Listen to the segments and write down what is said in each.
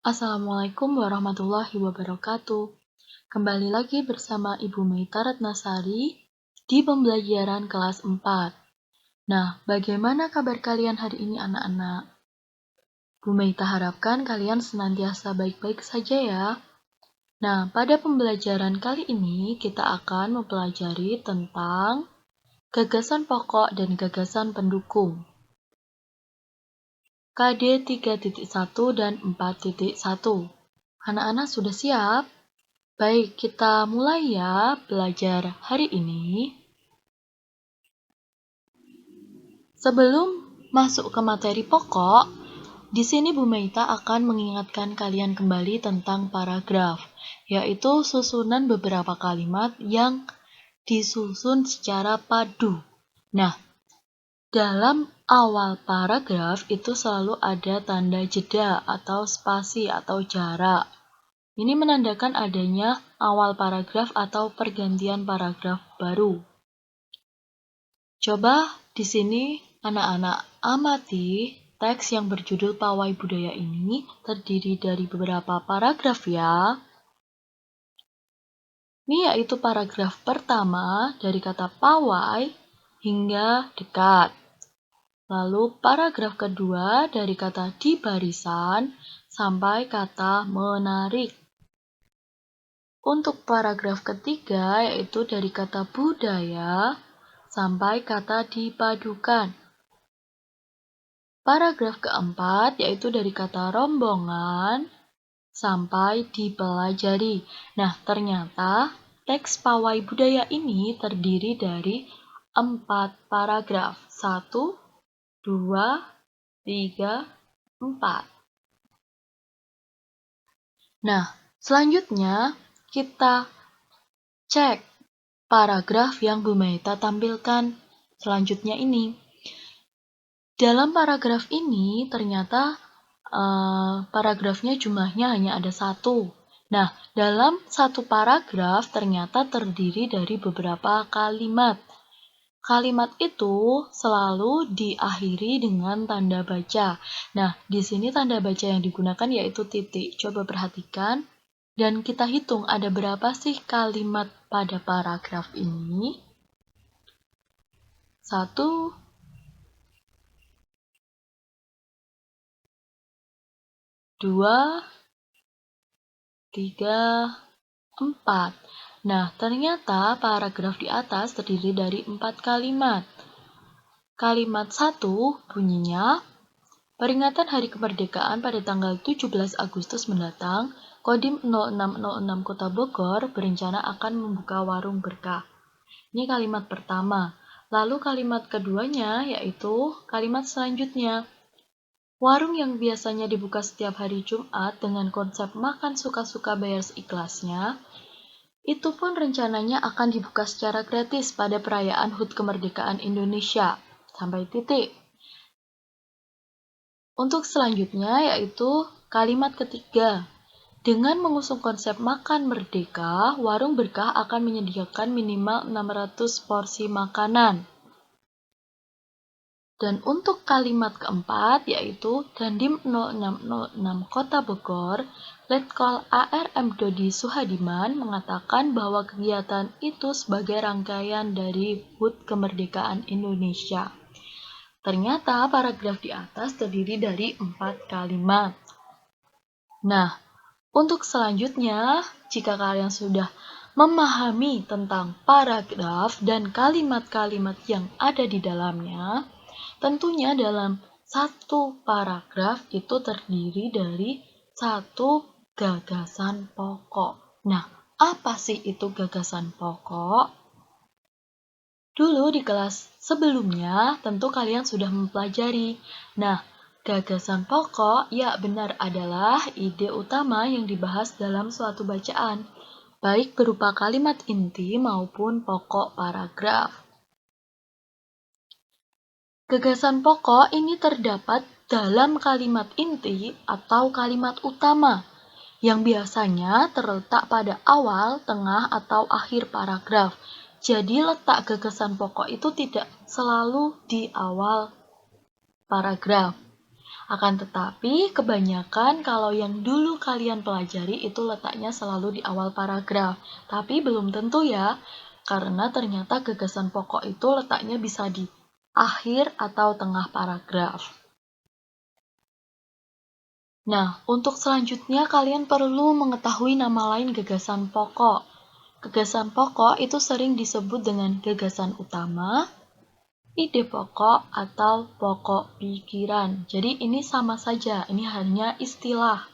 Assalamualaikum warahmatullahi wabarakatuh. Kembali lagi bersama Ibu Meita Ratnasari di pembelajaran kelas 4. Nah, bagaimana kabar kalian hari ini anak-anak? Bu Meita harapkan kalian senantiasa baik-baik saja ya. Nah, pada pembelajaran kali ini kita akan mempelajari tentang gagasan pokok dan gagasan pendukung. KD 3.1 dan 4.1. Anak-anak sudah siap? Baik, kita mulai ya belajar hari ini. Sebelum masuk ke materi pokok, di sini Bu Meita akan mengingatkan kalian kembali tentang paragraf, yaitu susunan beberapa kalimat yang disusun secara padu. Nah, dalam awal paragraf itu selalu ada tanda jeda atau spasi atau jarak. Ini menandakan adanya awal paragraf atau pergantian paragraf baru. Coba di sini anak-anak amati teks yang berjudul Pawai Budaya ini terdiri dari beberapa paragraf ya. Ini yaitu paragraf pertama dari kata pawai hingga dekat. Lalu paragraf kedua dari kata di barisan sampai kata menarik. Untuk paragraf ketiga yaitu dari kata budaya sampai kata dipadukan. Paragraf keempat yaitu dari kata rombongan sampai dipelajari. Nah, ternyata teks Pawai Budaya ini terdiri dari 4 paragraf. 1, 2, 3, 4. Nah, selanjutnya kita cek paragraf yang Bu Meita tampilkan selanjutnya ini. Dalam paragraf ini ternyata paragrafnya jumlahnya hanya ada 1. Nah, dalam satu paragraf ternyata terdiri dari beberapa kalimat. Kalimat itu selalu diakhiri dengan tanda baca. Nah, di sini tanda baca yang digunakan yaitu titik. Coba perhatikan. Dan kita hitung ada berapa sih kalimat pada paragraf ini. 1, 2, 3, 4. Nah, ternyata paragraf di atas terdiri dari 4 kalimat. Kalimat 1 bunyinya, peringatan Hari Kemerdekaan pada tanggal 17 Agustus mendatang, Kodim 0606 Kota Bogor berencana akan membuka warung berkah. Ini kalimat pertama. Lalu kalimat keduanya yaitu kalimat selanjutnya. Warung yang biasanya dibuka setiap hari Jumat dengan konsep makan suka-suka bayar seikhlasnya, itu pun rencananya akan dibuka secara gratis pada perayaan HUT Kemerdekaan Indonesia. Sampai titik. Untuk selanjutnya yaitu kalimat ketiga. Dengan mengusung konsep makan merdeka, warung berkah akan menyediakan minimal 600 porsi makanan. Dan untuk kalimat keempat yaitu Dandim 0606 Kota Bogor, Letkol ARM Dodi Suhadiman mengatakan bahwa kegiatan itu sebagai rangkaian dari HUT Kemerdekaan Indonesia. Ternyata paragraf di atas terdiri dari 4 kalimat. Nah, untuk selanjutnya, jika kalian sudah memahami tentang paragraf dan kalimat-kalimat yang ada di dalamnya, tentunya dalam satu paragraf itu terdiri dari satu gagasan pokok. Nah, apa sih itu gagasan pokok? Dulu di kelas sebelumnya tentu kalian sudah mempelajari. Nah, gagasan pokok ya benar adalah ide utama yang dibahas dalam suatu bacaan, baik berupa kalimat inti maupun pokok paragraf. Gagasan pokok ini terdapat dalam kalimat inti atau kalimat utama yang biasanya terletak pada awal, tengah, atau akhir paragraf. Jadi letak gagasan pokok itu tidak selalu di awal paragraf. Akan tetapi, kebanyakan kalau yang dulu kalian pelajari itu letaknya selalu di awal paragraf. Tapi belum tentu ya, karena ternyata gagasan pokok itu letaknya bisa di akhir atau tengah paragraf. Nah, untuk selanjutnya kalian perlu mengetahui nama lain gagasan pokok. Gagasan pokok itu sering disebut dengan gagasan utama, ide pokok, atau pokok pikiran. Jadi ini sama saja, ini hanya istilah.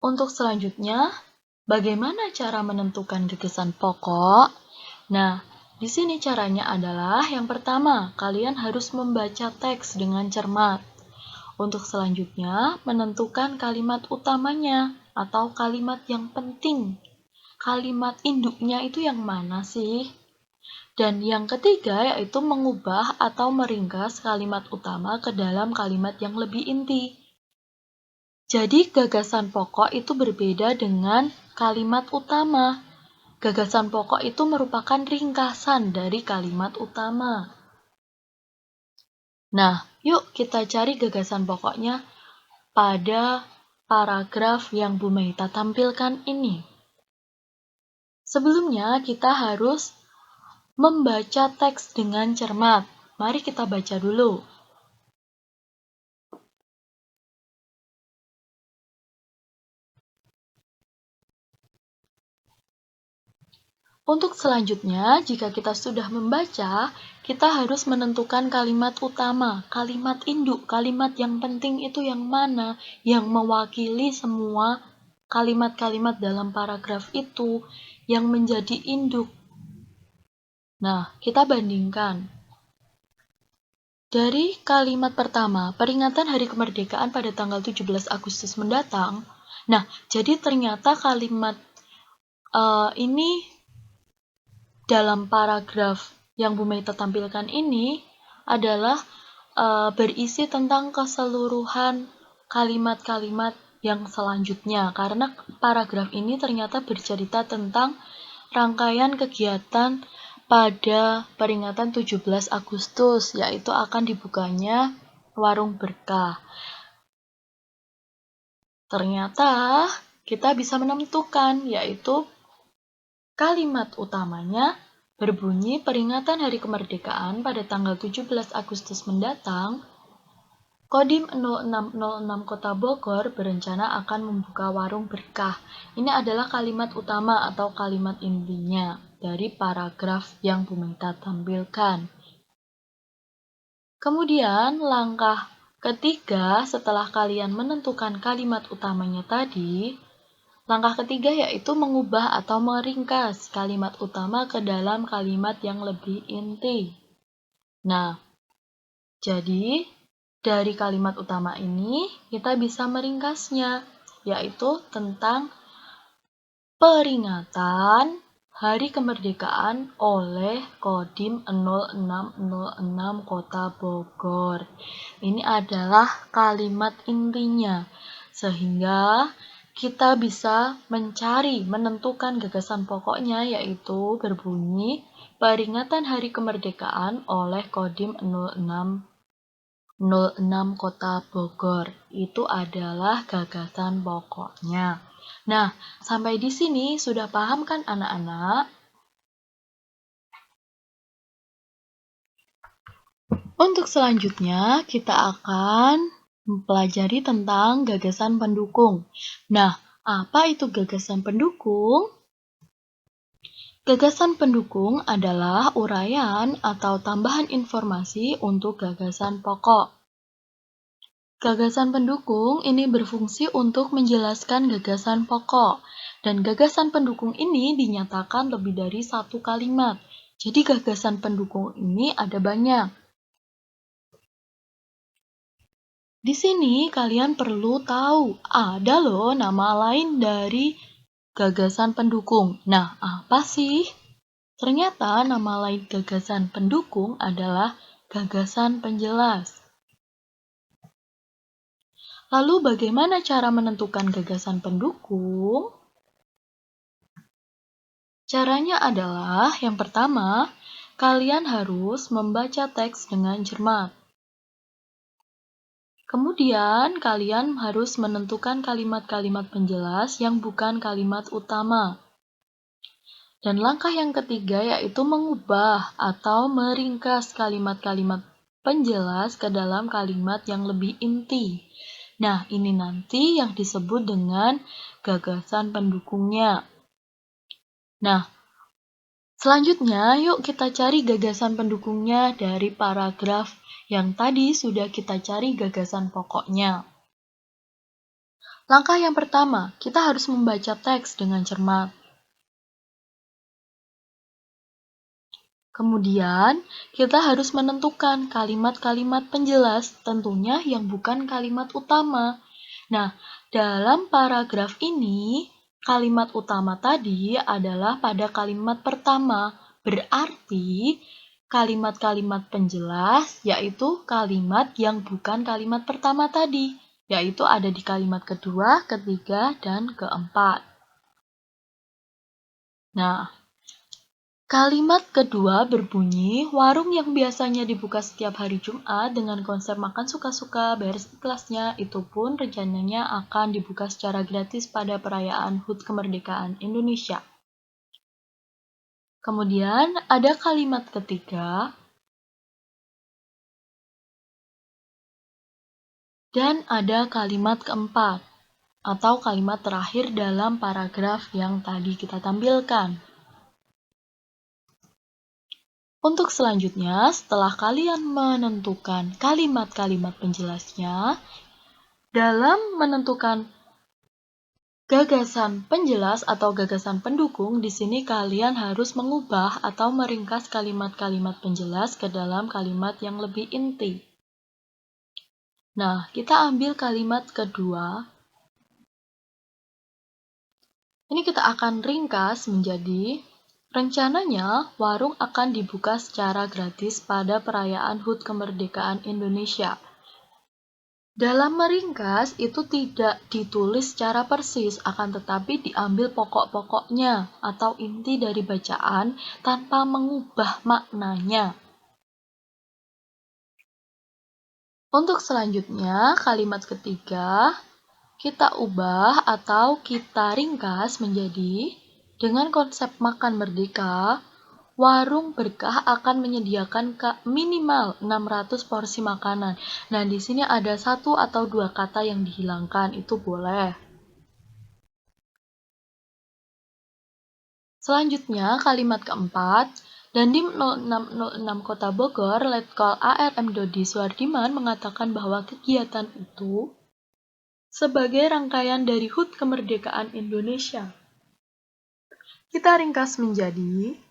Untuk selanjutnya, bagaimana cara menentukan gagasan pokok? Nah, di sini caranya adalah yang pertama, kalian harus membaca teks dengan cermat. Untuk selanjutnya, menentukan kalimat utamanya atau kalimat yang penting. Kalimat induknya itu yang mana sih? Dan yang ketiga yaitu mengubah atau meringkas kalimat utama ke dalam kalimat yang lebih inti. Jadi gagasan pokok itu berbeda dengan kalimat utama. Gagasan pokok itu merupakan ringkasan dari kalimat utama. Nah, yuk kita cari gagasan pokoknya pada paragraf yang Bu Meita tampilkan ini. Sebelumnya, kita harus membaca teks dengan cermat. Mari kita baca dulu. Untuk selanjutnya, jika kita sudah membaca, kita harus menentukan kalimat utama, kalimat induk, kalimat yang penting itu yang mana, yang mewakili semua kalimat-kalimat dalam paragraf itu, yang menjadi induk. Nah, kita bandingkan. Dari kalimat pertama, peringatan Hari Kemerdekaan pada tanggal 17 Agustus mendatang. Nah, jadi ternyata kalimat ini dalam paragraf yang Bu Meita tampilkan ini adalah berisi tentang keseluruhan kalimat-kalimat yang selanjutnya. Karena paragraf ini ternyata bercerita tentang rangkaian kegiatan pada peringatan 17 Agustus, yaitu akan dibukanya warung berkah. Ternyata kita bisa menentukan, yaitu kalimat utamanya berbunyi peringatan Hari Kemerdekaan pada tanggal 17 Agustus mendatang. Kodim 0606 Kota Bogor berencana akan membuka warung berkah. Ini adalah kalimat utama atau kalimat intinya dari paragraf yang Bu Meita tampilkan. Kemudian langkah ketiga setelah kalian menentukan kalimat utamanya tadi, langkah ketiga yaitu mengubah atau meringkas kalimat utama ke dalam kalimat yang lebih inti. Nah, jadi dari kalimat utama ini kita bisa meringkasnya, yaitu tentang peringatan Hari Kemerdekaan oleh Kodim 0606 Kota Bogor. Ini adalah kalimat intinya, sehingga kita bisa menentukan gagasan pokoknya, yaitu berbunyi peringatan Hari Kemerdekaan oleh Kodim 0606 Kota Bogor. Itu adalah gagasan pokoknya. Nah, sampai di sini sudah paham kan anak-anak? Untuk selanjutnya, kita akan mempelajari tentang gagasan pendukung. Nah, apa itu gagasan pendukung? Gagasan pendukung adalah uraian atau tambahan informasi untuk gagasan pokok. Gagasan pendukung ini berfungsi untuk menjelaskan gagasan pokok, dan gagasan pendukung ini dinyatakan lebih dari satu kalimat. Jadi gagasan pendukung ini ada banyak. Di sini kalian perlu tahu, ada loh nama lain dari gagasan pendukung. Nah, apa sih? Ternyata nama lain gagasan pendukung adalah gagasan penjelas. Lalu bagaimana cara menentukan gagasan pendukung? Caranya adalah, yang pertama, kalian harus membaca teks dengan cermat. Kemudian, kalian harus menentukan kalimat-kalimat penjelas yang bukan kalimat utama. Dan langkah yang ketiga yaitu mengubah atau meringkas kalimat-kalimat penjelas ke dalam kalimat yang lebih inti. Nah, ini nanti yang disebut dengan gagasan pendukungnya. Nah, selanjutnya yuk kita cari gagasan pendukungnya dari paragraf yang tadi sudah kita cari gagasan pokoknya. Langkah yang pertama, kita harus membaca teks dengan cermat. Kemudian, kita harus menentukan kalimat-kalimat penjelas, tentunya yang bukan kalimat utama. Nah, dalam paragraf ini, kalimat utama tadi adalah pada kalimat pertama. Berarti, kalimat-kalimat penjelas yaitu kalimat yang bukan kalimat pertama tadi, yaitu ada di kalimat kedua, ketiga, dan keempat. Nah, kalimat kedua berbunyi, warung yang biasanya dibuka setiap hari Jumat dengan konsep makan suka-suka, bayar seikhlasnya, itu pun rencananya akan dibuka secara gratis pada perayaan HUT Kemerdekaan Indonesia. Kemudian ada kalimat ketiga, dan ada kalimat keempat, atau kalimat terakhir dalam paragraf yang tadi kita tampilkan. Untuk selanjutnya, setelah kalian menentukan kalimat-kalimat penjelasnya, dalam menentukan gagasan penjelas atau gagasan pendukung, di sini kalian harus mengubah atau meringkas kalimat-kalimat penjelas ke dalam kalimat yang lebih inti. Nah, kita ambil kalimat kedua. Ini kita akan ringkas menjadi, rencananya warung akan dibuka secara gratis pada perayaan HUT Kemerdekaan Indonesia. Dalam meringkas itu tidak ditulis secara persis, akan tetapi diambil pokok-pokoknya atau inti dari bacaan tanpa mengubah maknanya. Untuk selanjutnya, kalimat ketiga kita ubah atau kita ringkas menjadi, dengan konsep makan merdeka, warung berkah akan menyediakan minimal 600 porsi makanan. Nah, di sini ada satu atau dua kata yang dihilangkan, itu boleh. Selanjutnya, kalimat keempat, Dandim 0606 Kota Bogor, Letkol ARM Dodi Suhardiman mengatakan bahwa kegiatan itu sebagai rangkaian dari HUT Kemerdekaan Indonesia. Kita ringkas menjadi,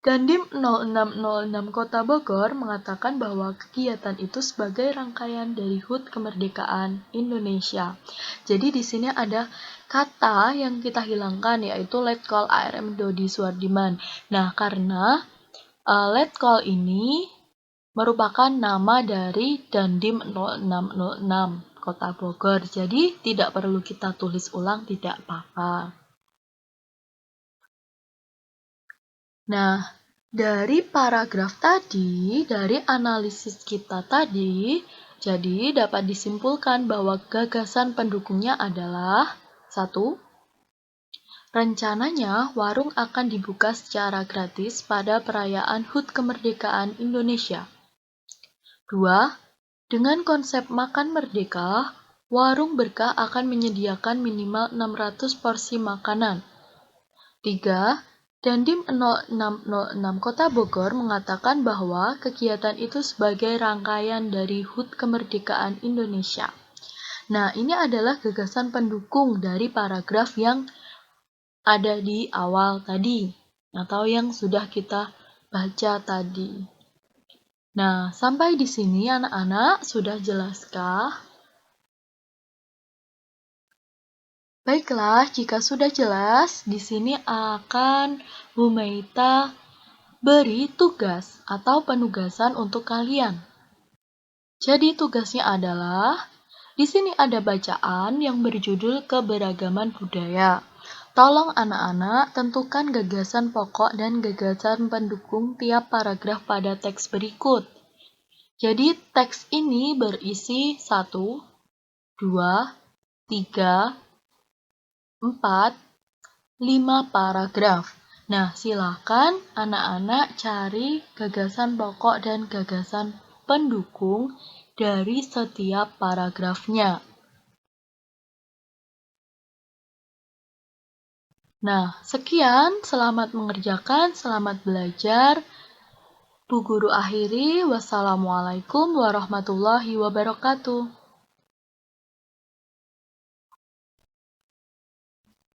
Dandim 0606 Kota Bogor mengatakan bahwa kegiatan itu sebagai rangkaian dari HUT Kemerdekaan Indonesia. Jadi di sini ada kata yang kita hilangkan, yaitu Letkol ARM Dodi Suhardiman. Nah, karena Letkol ini merupakan nama dari Dandim 0606 Kota Bogor. Jadi tidak perlu kita tulis ulang, tidak apa-apa. Nah, dari paragraf tadi, dari analisis kita tadi, jadi dapat disimpulkan bahwa gagasan pendukungnya adalah 1. Rencananya warung akan dibuka secara gratis pada perayaan HUT Kemerdekaan Indonesia. 2. Dengan konsep makan merdeka, warung berkah akan menyediakan minimal 600 porsi makanan. 3. Dandim 0606 Kota Bogor mengatakan bahwa kegiatan itu sebagai rangkaian dari HUT Kemerdekaan Indonesia. Nah, ini adalah gagasan pendukung dari paragraf yang ada di awal tadi, atau yang sudah kita baca tadi. Nah, sampai di sini anak-anak sudah jelaskah? Baiklah, jika sudah jelas, di sini akan Bu Meita beri tugas atau penugasan untuk kalian. Jadi tugasnya adalah, di sini ada bacaan yang berjudul Keberagaman Budaya. Tolong anak-anak tentukan gagasan pokok dan gagasan pendukung tiap paragraf pada teks berikut. Jadi teks ini berisi 1, 2, 3, 4, 5 paragraf. Nah, silakan anak-anak cari gagasan pokok dan gagasan pendukung dari setiap paragrafnya. Nah, sekian. Selamat mengerjakan, selamat belajar. Bu Guru akhiri. Wassalamualaikum warahmatullahi wabarakatuh.